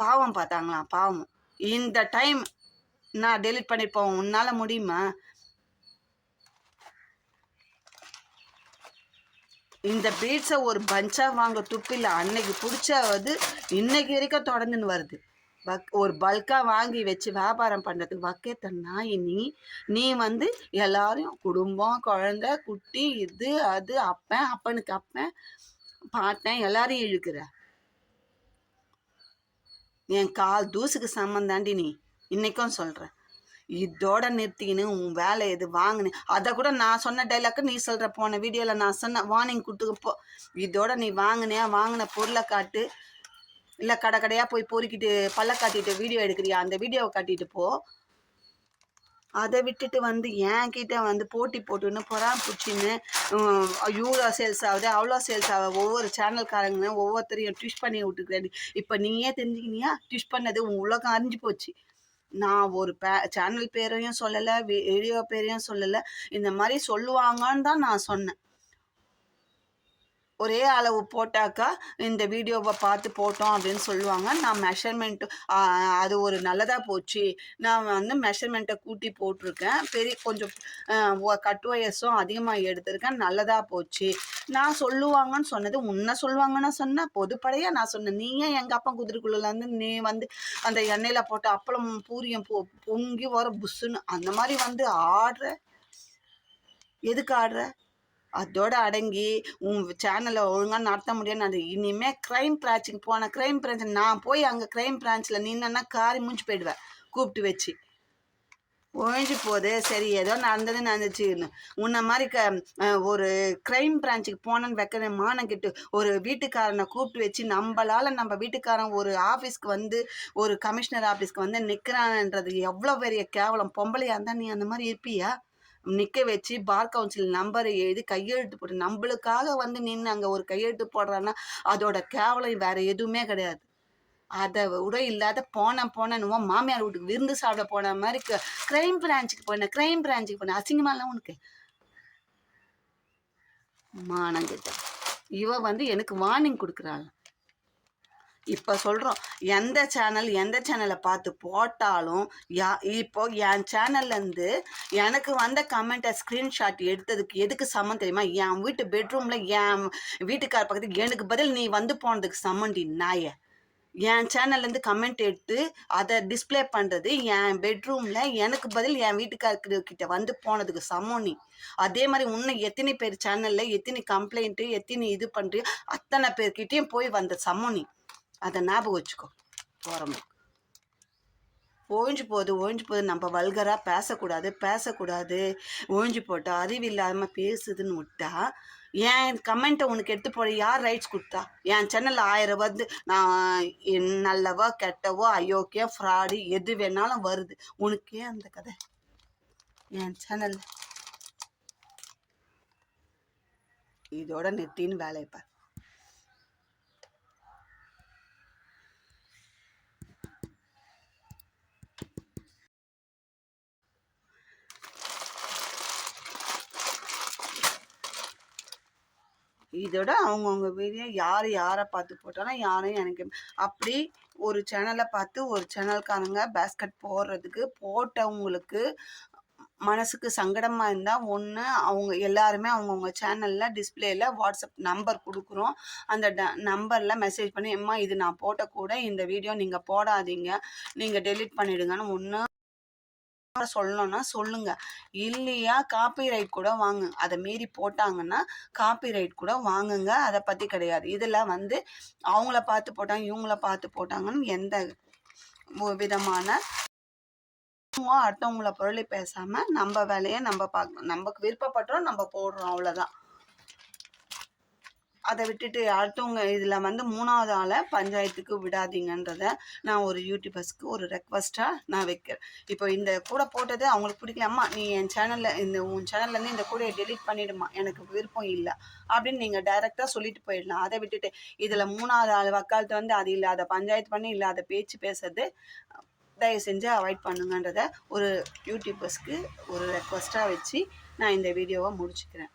பாவம் பார்த்தாங்களாம், பாவம். இந்த டைம் நான் டெலிட் பண்ணிப்போம், உன்னால முடியுமா? இந்த பீட்ஸை ஒரு பஞ்சாக வாங்க துப்பில்லை. அன்னைக்கு பிடிச்சாவது இன்னைக்கு வரைக்கும் தொடர்ந்துன்னு வருது. ஒரு பல்காக வாங்கி வச்சு வியாபாரம் பண்ணுறதுக்கு வக்கேத்த நாய் நீ வந்து எல்லாரையும் குடும்பம், குழந்தை, குட்டி, இது அது அப்பனுக்கு அப்பன், பாட்டன் எல்லாரையும் இழுக்கிற. என் கால் தூசுக்கு சம்மந்தாண்டி நீ இன்னைக்கும் சொல்கிறேன். இதோட நிறுத்திக்கின்னு உன் வேலை எது வாங்கினேன் அதை கூட நான் சொன்ன டைலாக்கு நீ சொல்கிற. போன வீடியோவில் நான் சொன்ன வார்னிங் கொடுத்துக்கப்போ இதோட நீ வாங்கின பொருளை காட்டு, இல்லை கடையாக போய் பொறுக்கிட்டு பல்ல காட்டிட்டு வீடியோ எடுக்கிறியா, அந்த வீடியோவை காட்டிட்டு போ. அதை விட்டுட்டு வந்து என்கிட்ட வந்து போட்டி போட்டுன்னு பொறாம்பிடிச்சின்னு இவ்வளோ சேல்ஸ் ஆகுது அவ்வளோ சேல்ஸ் ஆகுது ஒவ்வொரு சேனல்காரங்க ஒவ்வொருத்தரையும் ட்விஷ் பண்ணி விட்டுக்கிறேன். இப்போ நீயே தெரிஞ்சுக்கினியா ட்விஷ் பண்ணது உன் உலகம் அறிஞ்சு போச்சு. நான் ஒரு சேனல் பேரையும் சொல்லலை, வீடியோ பேரையும் சொல்லலை. இந்த மாதிரி சொல்லுவாங்கன்னு தான் நான் சொன்னேன். ஒரே அளவு போட்டாக்கா இந்த வீடியோவை பார்த்து போட்டோம் அப்படின்னு சொல்லுவாங்க. நான் மெஷர்மெண்ட்டு அது ஒரு நல்லதாக போச்சு. நான் வந்து மெஷர்மெண்ட்டை கூட்டி போட்டிருக்கேன். கொஞ்சம் கட் ஒயர்ஸும் அதிகமாக எடுத்திருக்கேன். நல்லதாக போச்சு. நான் சொல்லுவாங்கன்னு சொன்னது உன்னை சொல்லுவாங்கன்னு சொன்னேன். பொதுப்படையாக நான் சொன்னேன். நீ ஏன் எங்கள் அப்பா குதிரைக்குள்ளேருந்து நீ வந்து அந்த எண்ணெயில் போட்ட அப்பளம் பூரியம் பொங்கி வர புஷ்ஷுன்னு அந்த மாதிரி வந்து ஆடுற. எதுக்கு ஆடுற? அதோட அடங்கி உன் சேனலை ஒழுங்காக நடத்த முடியாது. அது இனிமேல் க்ரைம் பிரான்ச்சுக்கு போனேன். க்ரைம் பிரான்ச் நான் போய் அங்கே க்ரைம் பிரான்ச்சில் நின்னா காரி மூஞ்சி போயிடுவேன் கூப்பிட்டு வச்சு. ஒழிஞ்சு போகுது. சரி ஏதோ நடந்துச்சுன்னு உன்ன மாதிரி ஒரு க்ரைம் பிரான்ச்சுக்கு போனேன்னு வைக்கிற மானங்கிட்டு ஒரு வீட்டுக்காரனை கூப்பிட்டு வச்சு நம்ம வீட்டுக்காரன் ஒரு ஆஃபீஸ்க்கு வந்து ஒரு கமிஷனர் ஆஃபீஸ்க்கு வந்து நிற்கிறான்ன்றது எவ்வளோ பெரிய கேவலம். பொம்பளையாக இருந்தால் நீ அந்த மாதிரி இருப்பியா? நிற்க வச்சு பார் கவுன்சில் நம்பரை எழுதி கையெழுத்து போட்டு நம்மளுக்காக வந்து நின்று அங்கே ஒரு கையெழுத்து போடுறான்னா அதோட கேவலம் வேற எதுவுமே கிடையாது. அதை விட இல்லாத போனேன்னுவோ மாமியார் வீட்டுக்கு விருந்து சாப்பிட போன மாதிரி க்ரைம் பிரான்ச்சுக்கு போனேன் அசிங்கமாலாம் உனக்கு மானங்கிட்ட இவ வந்து எனக்கு வார்னிங் கொடுக்குறாள். இப்போ சொல்கிறோம் எந்த சேனலை பார்த்து போட்டாலும் இப்போ என் சேனல்லேருந்து எனக்கு வந்த கமெண்ட்டை ஸ்க்ரீன்ஷாட் எடுத்ததுக்கு எதுக்கு சம்மன் தெரியுமா? என் வீட்டு பெட்ரூமில் என் வீட்டுக்கார பக்கத்துக்கு எனக்கு பதில் நீ வந்து போனதுக்கு சம்மண்டி நாய. என் சேனல்லேருந்து கமெண்ட் எடுத்து அதை டிஸ்பிளே பண்ணுறது என் பெட்ரூமில் எனக்கு பதில் என் வீட்டுக்காரர்கிட்ட வந்து போனதுக்கு சமம் நீ. அதே மாதிரி இன்னும் எத்தனை பேர் சேனலில் எத்தனை கம்ப்ளைண்ட்டு எத்தனை இது பண்ணுறியோ அத்தனை பேர்கிட்டையும் போய் வந்த சமம் நீ. அதை ஞாபகம் வச்சுக்கோ. ஒழிஞ்சு போகுது. நம்ம வல்கராக பேசக்கூடாது. ஒழிஞ்சு போட்டா அறிவில்லாமல் பேசுதுன்னு விட்டா என் கமெண்ட்டை உனக்கு எடுத்து போட யார் ரைட்ஸ் கொடுத்தா? என் சேனலில் 1000 வந்து நான் நல்லவோ கெட்டவோ அயோக்கியம் ஃப்ராடு எது வேணாலும் வருது. உனக்கே அந்த கதை என் சேனல் இதோட நெட்டின்னு வேலையை பார். இதோட அவங்கவுங்க வீடியோ யாரை பார்த்து போட்டாலும் யாரையும் எனக்கு அப்படி ஒரு சேனலை பார்த்து ஒரு சேனல்காரங்க பேஸ்கட் போடுறதுக்கு போட்டவங்களுக்கு மனசுக்கு சங்கடமாக இருந்தால் ஒன்று அவங்க எல்லாருமே அவங்கவுங்க சேனலில் டிஸ்பிளேயில் வாட்ஸ்அப் நம்பர் கொடுக்குறோம். அந்த நம்பரில் மெசேஜ் பண்ணி அம்மா இது நான் போட்ட கூட இந்த வீடியோ நீங்கள் போடாதீங்க, நீங்கள் டெலீட் பண்ணிவிடுங்கன்னு ஒன்று சொல்லணும்னா சொல்லுங்க. இல்லையா காப்பிரைட் கூட வாங்க. அதை மீறி போட்டாங்கன்னா காப்பிரைட் கூட வாங்குங்க. அதை பற்றி கிடையாது. இதில் வந்து அவங்கள பார்த்து போட்டாங்க இவங்கள பார்த்து போட்டாங்கன்னு எந்த விதமான அடுத்தவங்கள பொருளை பேசாமல் நம்ம வேலையை நம்ம பார்க்கணும். நமக்கு விருப்பப்பட்டோம் நம்ம போடுறோம், அவ்வளோதான். அதை விட்டுட்டு அடுத்தவங்க இதில் வந்து 3வது ஆளை பஞ்சாயத்துக்கு விடாதீங்கன்றத நான் ஒரு யூடியூபர்ஸ்க்கு ஒரு ரெக்வஸ்ட்டாக நான் வைக்கிறேன். இப்போ இந்த கூட போட்டது அவங்களுக்கு பிடிக்கல, அம்மா நீ என் சேனலில் உன் சேனல்லேருந்து இந்த கூடையை டெலீட் பண்ணிவிடுமா, எனக்கு விருப்பம் இல்லை அப்படின்னு நீங்கள் டைரெக்டாக சொல்லிட்டு போயிடலாம். அதை விட்டுட்டு இதில் 3வது ஆள் வக்காலத்து வந்து அது இல்லாத பஞ்சாயத்து பண்ணி இல்லாத பேச்சு பேசுறது தயவு செஞ்சு அவாய்ட் பண்ணுங்கன்றத ஒரு யூடியூபர்ஸ்க்கு ஒரு ரெக்வஸ்ட்டாக வச்சு நான் இந்த வீடியோவை முடிச்சுக்கிறேன்.